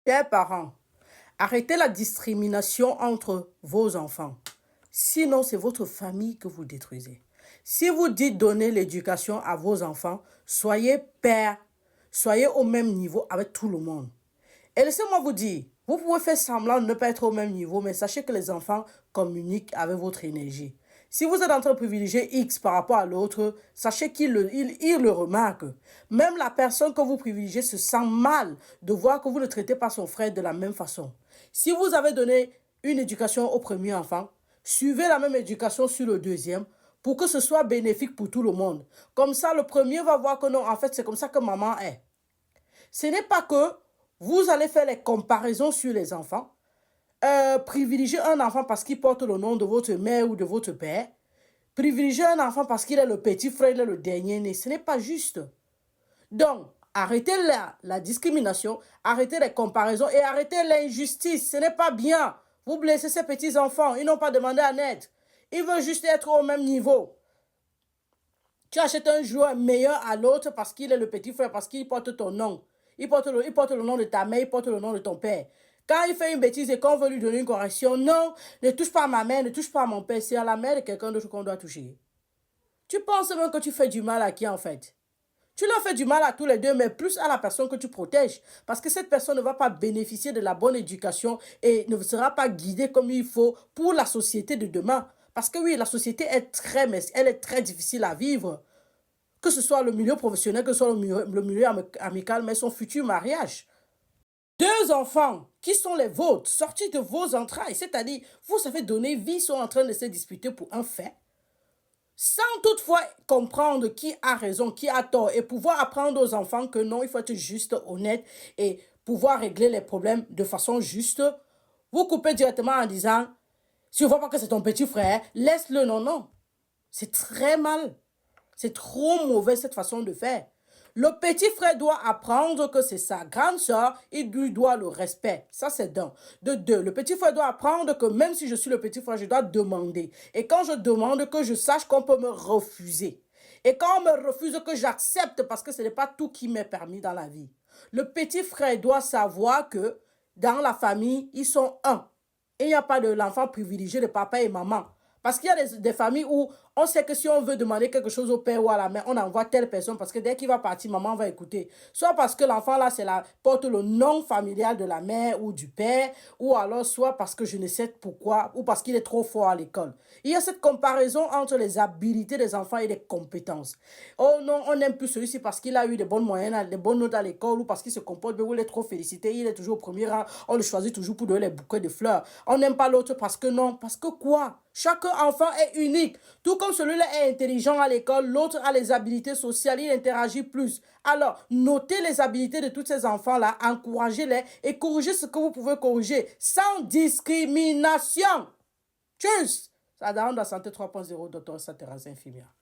Chers parents, arrêtez la discrimination entre vos enfants. Sinon, c'est votre famille que vous détruisez. Si vous dites donner l'éducation à vos enfants, soyez père, soyez au même niveau avec tout le monde. Et laissez-moi vous dire, vous pouvez faire semblant de ne pas être au même niveau, mais sachez que les enfants communiquent avec votre énergie. Si vous êtes en train de privilégier X par rapport à l'autre, sachez qu'il le remarque. Même la personne que vous privilégiez se sent mal de voir que vous ne traitez pas son frère de la même façon. Si vous avez donné une éducation au premier enfant, suivez la même éducation sur le deuxième pour que ce soit bénéfique pour tout le monde. Comme ça, le premier va voir que non, en fait, c'est comme ça que maman est. Ce n'est pas que vous allez faire les comparaisons sur les enfants, privilégier un enfant parce qu'il porte le nom de votre mère ou de votre père, privilégier un enfant parce qu'il est le petit frère, il est le dernier né. Ce n'est pas juste. Donc, arrêtez la discrimination, arrêtez les comparaisons et arrêtez l'injustice. Ce n'est pas bien. Vous blessez ces petits-enfants. Ils n'ont pas demandé à naître. Ils veulent juste être au même niveau. Tu achètes un joueur meilleur à l'autre parce qu'il est le petit frère, parce qu'il porte ton nom. Il porte le nom de ta mère, il porte le nom de ton père. Quand il fait une bêtise et qu'on veut lui donner une correction, non, ne touche pas à ma mère, ne touche pas à mon père, c'est à la mère de quelqu'un d'autre qu'on doit toucher. Tu penses même que tu fais du mal à qui en fait? Tu leur fais du mal à tous les deux, mais plus à la personne que tu protèges. Parce que cette personne ne va pas bénéficier de la bonne éducation et ne sera pas guidée comme il faut pour la société de demain. Parce que oui, la société elle est très difficile à vivre. Que ce soit le milieu professionnel, que ce soit le milieu amical, mais son futur mariage. Deux enfants qui sont les vôtres, sortis de vos entrailles, c'est-à-dire, vous avez donné vie, sont en train de se disputer pour un fait, sans toutefois comprendre qui a raison, qui a tort, et pouvoir apprendre aux enfants que non, il faut être juste, honnête, et pouvoir régler les problèmes de façon juste, vous coupez directement en disant, si on ne voit pas que c'est ton petit frère, laisse-le, non, non. C'est très mal. C'est trop mauvais cette façon de faire. Le petit frère doit apprendre que c'est sa grande soeur, il lui doit le respect. Ça, c'est d'un. De deux, le petit frère doit apprendre que même si je suis le petit frère, je dois demander. Et quand je demande, que je sache qu'on peut me refuser. Et quand on me refuse, que j'accepte parce que ce n'est pas tout qui m'est permis dans la vie. Le petit frère doit savoir que dans la famille, ils sont un. Et il n'y a pas de l'enfant privilégié de papa et maman. Parce qu'il y a des familles où on sait que si on veut demander quelque chose au père ou à la mère, on envoie telle personne parce que dès qu'il va partir, maman va écouter. Soit parce que l'enfant là, porte le nom familial de la mère ou du père, ou alors soit parce que je ne sais pourquoi, ou parce qu'il est trop fort à l'école. Il y a cette comparaison entre les habilités des enfants et les compétences. Oh non, on n'aime plus celui-ci parce qu'il a eu des bonnes moyennes, des bonnes notes à l'école, ou parce qu'il se comporte bien, ou il est trop félicité, il est toujours au premier rang, on le choisit toujours pour donner les bouquets de fleurs. On n'aime pas l'autre parce que non, parce que quoi? Chaque enfant est unique. Tout comme celui-là est intelligent à l'école, l'autre a les habilités sociales, il interagit plus. Alors, notez les habilités de tous ces enfants-là, encouragez-les et corrigez ce que vous pouvez corriger sans discrimination. Tchuss! Ça donne la santé 3.0, docteur Satera, infirmière.